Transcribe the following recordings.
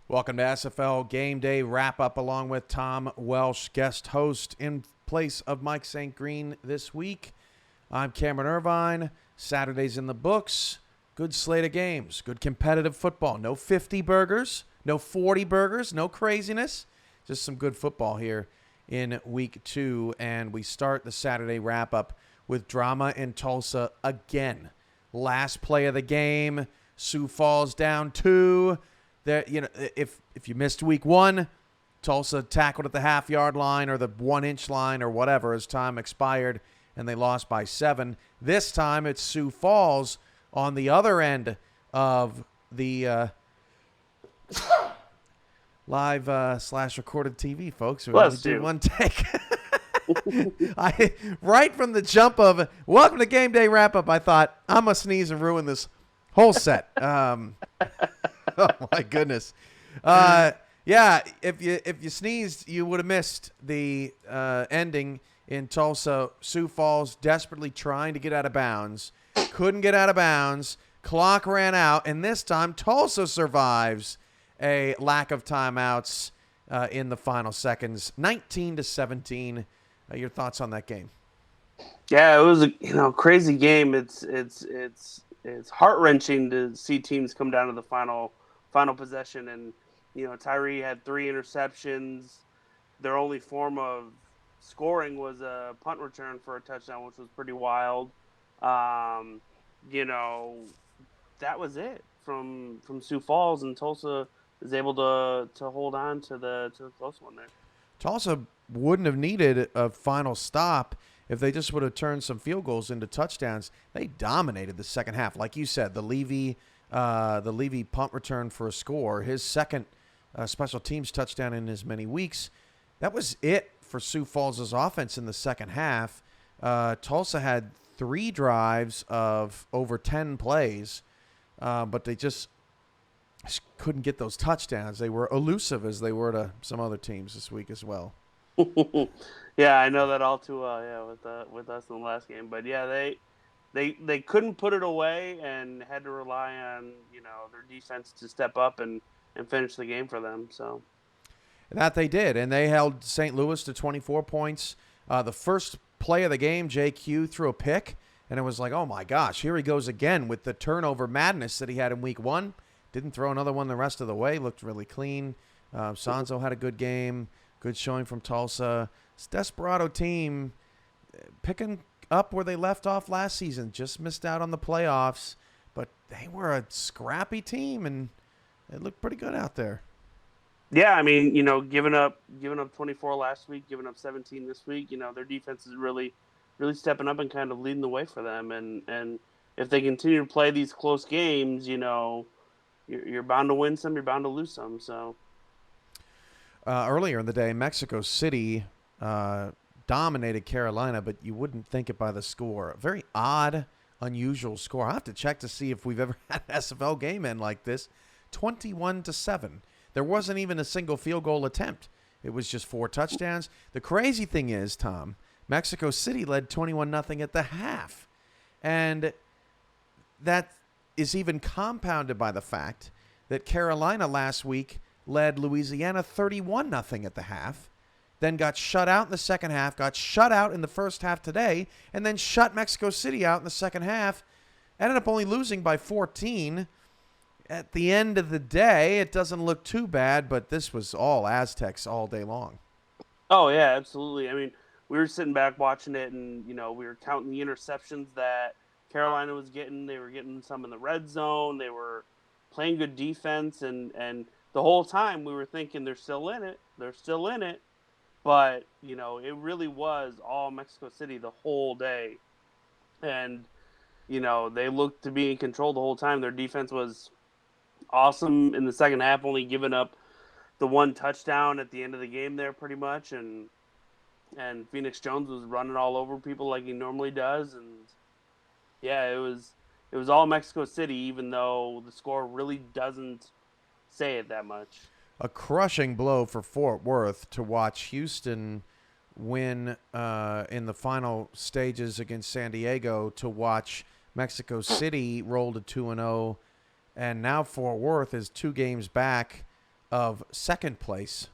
Welcome to SFL Game Day Wrap-Up along with Tom Welsh, guest host in place of Mike St. Green this week. I'm Cameron Irvine. Saturday's in the books. Good slate of games. Good competitive football. No 50 burgers. No 40 burgers. No craziness. Just some good football here in week 2. And we start the Saturday wrap-up with drama in Tulsa again. Last play of the game. Sioux Falls down 2. There, if you missed week 1, Tulsa tackled at the half-yard line or the 1-inch line or whatever as time expired, and they lost by 7. This time it's Sioux Falls on the other end of the live / recorded TV, folks. We only do one take. Right from the jump of welcome to Game Day Wrap-Up, I thought, I'm going to sneeze and ruin this whole set. Oh my goodness. Yeah, if you sneezed, you would have missed the ending in Tulsa. Sioux Falls desperately trying to get out of bounds. Couldn't get out of bounds. Clock ran out, and this time Tulsa survives a lack of timeouts in the final seconds. 19-17. Your thoughts on that game? Yeah, it was a crazy game. It's heart-wrenching to see teams come down to the final possession, and Tyree had 3 interceptions. Their only form of scoring was a punt return for a touchdown, which was pretty wild. That was it from Sioux Falls, and Tulsa was able to hold on to the close one there. Tulsa wouldn't have needed a final stop if they just would have turned some field goals into touchdowns. They dominated the second half. Like you said, the Levy punt return for a score, his second special teams touchdown in as many weeks. That was it for Sioux Falls' offense in the second half. Tulsa had 3 drives of over 10 plays, but they just couldn't get those touchdowns. They were elusive as they were to some other teams this week as well. Yeah, I know that all too well. Yeah, with us in the last game, but yeah, they couldn't put it away and had to rely on their defense to step up and finish the game for them. So that they did, and they held St. Louis to 24 points. The first play of the game, JQ threw a pick, and it was like, oh my gosh, here he goes again with the turnover madness that he had in week 1. Didn't throw another one the rest of the way. Looked really clean. Sanzo had a good game. Good showing from Tulsa. This Desperado team picking up where they left off last season. Just missed out on the playoffs, but they were a scrappy team, and it looked pretty good out there. Yeah, I mean, giving up 24 last week, giving up 17 this week. Their defense is really stepping up and kind of leading the way for them. And if they continue to play these close games, you're bound to win some, you're bound to lose some. So earlier in the day, Mexico City dominated Carolina, but you wouldn't think it by the score. A very odd, unusual score. I'll have to check to see if we've ever had an SFL game end like this. 21-7. There wasn't even a single field goal attempt. It was just 4 touchdowns. The crazy thing is, Tom, Mexico City led 21-0 at the half. And that is even compounded by the fact that Carolina last week led Louisiana 31-0 at the half, then got shut out in the second half, got shut out in the first half today, and then shut Mexico City out in the second half. Ended up only losing by 14. At the end of the day, it doesn't look too bad, but this was all Aztecs all day long. Oh, yeah, absolutely. I mean, we were sitting back watching it, and, we were counting the interceptions that Carolina was getting. They were getting some in the red zone. They were playing good defense, and the whole time we were thinking they're still in it. They're still in it. But, it really was all Mexico City the whole day. And, they looked to be in control the whole time. Their defense was awesome in the second half, only giving up the 1 touchdown at the end of the game there pretty much. And Phoenix Jones was running all over people like he normally does. And, yeah, it was all Mexico City, even though the score really doesn't say it that much. A crushing blow for Fort Worth to watch Houston win in the final stages against San Diego, to watch Mexico City roll to 2-0, and now Fort Worth is 2 games back of second place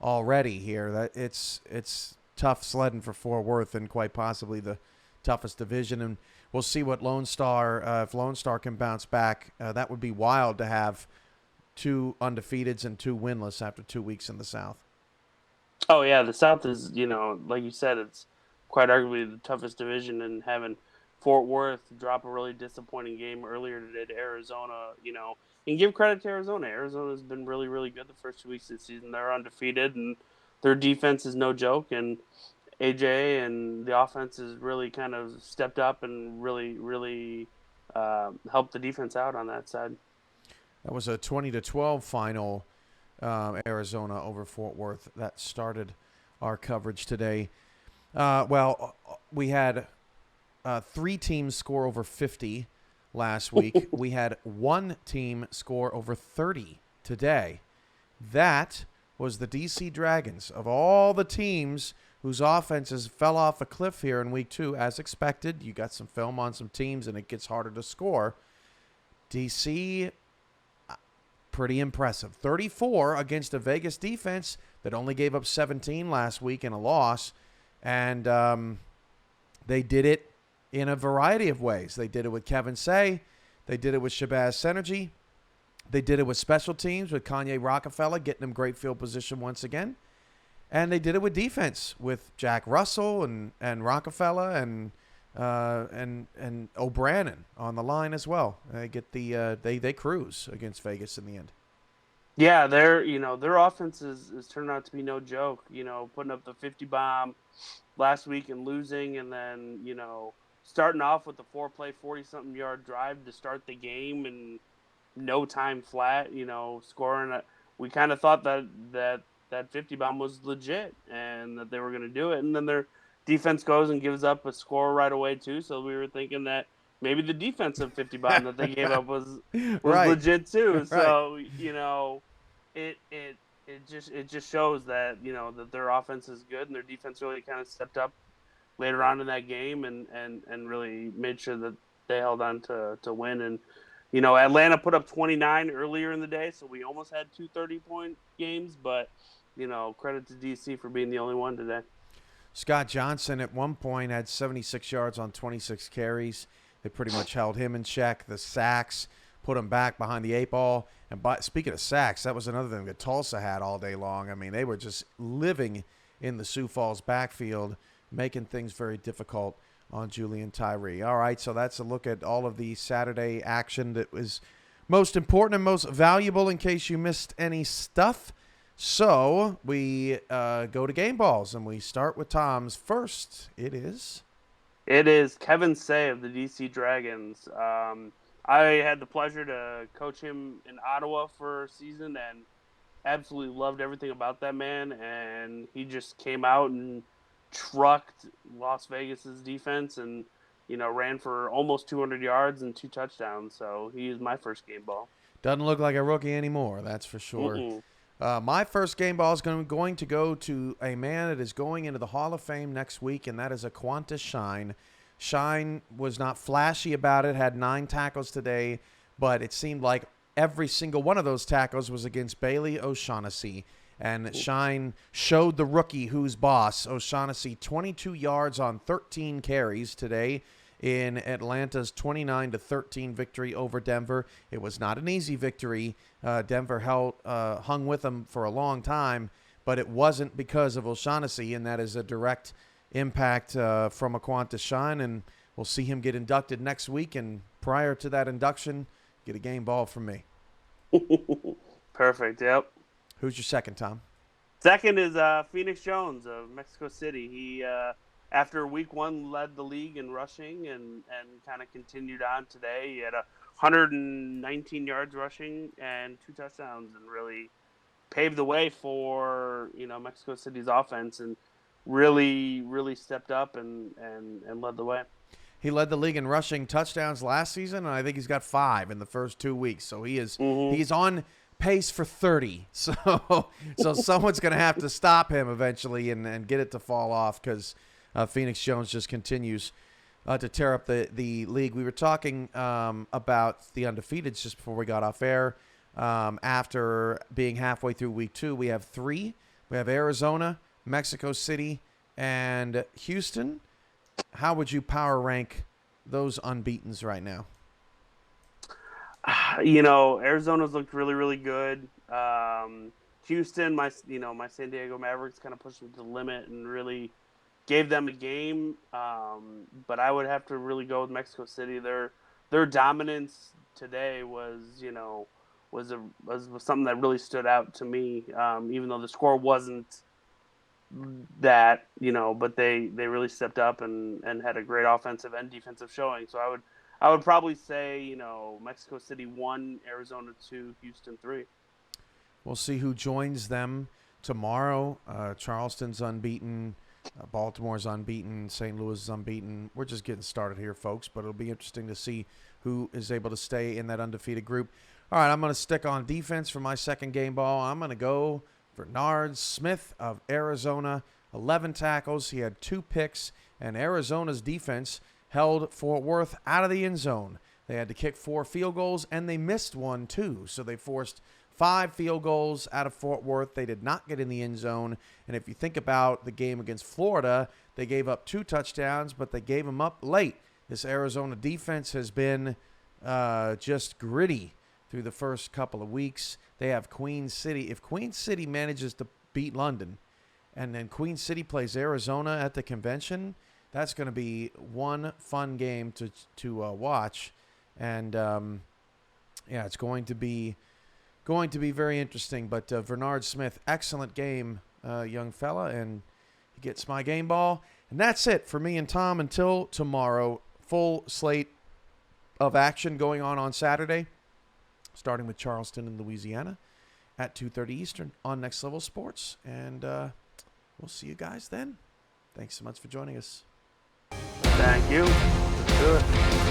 already here. That it's tough sledding for Fort Worth and quite possibly the toughest division. And we'll see what Lone Star, if Lone Star can bounce back. That would be wild to have 2 undefeateds and 2 winless after 2 weeks in the South. Oh yeah, the South is, like you said, it's quite arguably the toughest division, and having Fort Worth drop a really disappointing game earlier today to Arizona, and give credit to Arizona. Arizona's been really, really good the first 2 weeks of the season. They're undefeated, and their defense is no joke. And AJ and the offense has really kind of stepped up and really, really helped the defense out on that side. That was a 20-12 final, Arizona over Fort Worth. That started our coverage today. We had 3 teams score over 50 last week. We had 1 team score over 30 today. That was the DC Dragons. Of all the teams whose offenses fell off a cliff here in week 2, as expected, you got some film on some teams and it gets harder to score. DC, pretty impressive. 34 against a Vegas defense that only gave up 17 last week in a loss. And they did it in a variety of ways. They did it with Kevin Say. They did it with Shabazz Synergy. They did it with special teams with Kanye Rockefeller, getting them great field position once again. And they did it with defense with Jack Russell and Rockefeller and O'Brien on the line as well. They get they cruise against Vegas in the end. Yeah, their offense is turned out to be no joke. Putting up the 50 bomb last week and losing, and then starting off with the 4-play 40-something yard drive to start the game and no time flat. Scoring. We kind of thought that 50 bomb was legit and that they were going to do it, and then their defense goes and gives up a score right away too. So we were thinking that maybe the defensive 50 bomb that they gave up was right. legit too. Right. So it just shows that that their offense is good and their defense really kind of stepped up later on in that game and really made sure that they held on to win. And Atlanta put up 29 earlier in the day, so we almost had 2 30-point games, but credit to DC for being the only one today. Scott Johnson at one point had 76 yards on 26 carries. They pretty much held him in check. The sacks put him back behind the 8 ball. And speaking of sacks, that was another thing that Tulsa had all day long. I mean, they were just living in the Sioux Falls backfield, making things very difficult on Julian Tyree. All right, so that's a look at all of the Saturday action that was most important and most valuable in case you missed any stuff. So we go to game balls, and we start with Tom's first. It is Kevin Say of the DC Dragons. I had the pleasure to coach him in Ottawa for a season and absolutely loved everything about that man. And he just came out and trucked Las Vegas's defense and, ran for almost 200 yards and 2 touchdowns. So he is my first game ball. Doesn't look like a rookie anymore, that's for sure. Mm-mm. My first game ball is going to go to a man that is going into the Hall of Fame next week, and that is Aquantis Shine. Shine was not flashy about it, had 9 tackles today, but it seemed like every single one of those tackles was against Bailey O'Shaughnessy. And Shine showed the rookie who's boss. O'Shaughnessy 22 yards on 13 carries today in Atlanta's 29-13 victory over Denver. It was not an easy victory. Denver hung with them for a long time, but it wasn't because of O'Shaughnessy, and that is a direct impact from Aquantis Shine, and we'll see him get inducted next week. And prior to that induction, get a game ball from me. Perfect. Yep. Who's your second, Tom? Second is Phoenix Jones of Mexico City. He after week 1 led the league in rushing and kind of continued on today. He had 119 yards rushing and 2 touchdowns and really paved the way for Mexico City's offense and really stepped up and led the way. He led the league in rushing touchdowns last season, and I think he's got 5 in the first 2 weeks. So he's on pace for 30. So someone's going to have to stop him eventually and get it to fall off because Phoenix Jones just continues to tear up the league. We were talking about the undefeateds just before we got off air. After being halfway through week 2, we have 3. We have Arizona, Mexico City, and Houston. How would you power rank those unbeatens right now? Arizona's looked really, really good. Houston, my San Diego Mavericks kind of pushed them to the limit and really gave them a game. But I would have to really go with Mexico City. Their dominance today was something that really stood out to me. Even though the score wasn't that, but they really stepped up and had a great offensive and defensive showing. So I would probably say, Mexico City 1, Arizona 2, Houston 3. We'll see who joins them tomorrow. Charleston's unbeaten. Baltimore's unbeaten. St. Louis is unbeaten. We're just getting started here, folks, but it'll be interesting to see who is able to stay in that undefeated group. All right, I'm going to stick on defense for my second game ball. I'm going to go Bernard Smith of Arizona, 11 tackles. He had 2 picks, and Arizona's defense held Fort Worth out of the end zone. They had to kick 4 field goals, and they missed one, too. So they forced 5 field goals out of Fort Worth. They did not get in the end zone. And if you think about the game against Florida, they gave up 2 touchdowns, but they gave them up late. This Arizona defense has been just gritty through the first couple of weeks. They have Queen City. If Queen City manages to beat London and then Queen City plays Arizona at the convention, that's going to be one fun game to watch. And, it's going to be very interesting. But Bernard Smith, excellent game, young fella, and he gets my game ball. And that's it for me and Tom until tomorrow. Full slate of action going on Saturday, starting with Charleston in Louisiana at 2:30 Eastern on Next Level Sports. And we'll see you guys then. Thanks so much for joining us. Thank you. Let's do it.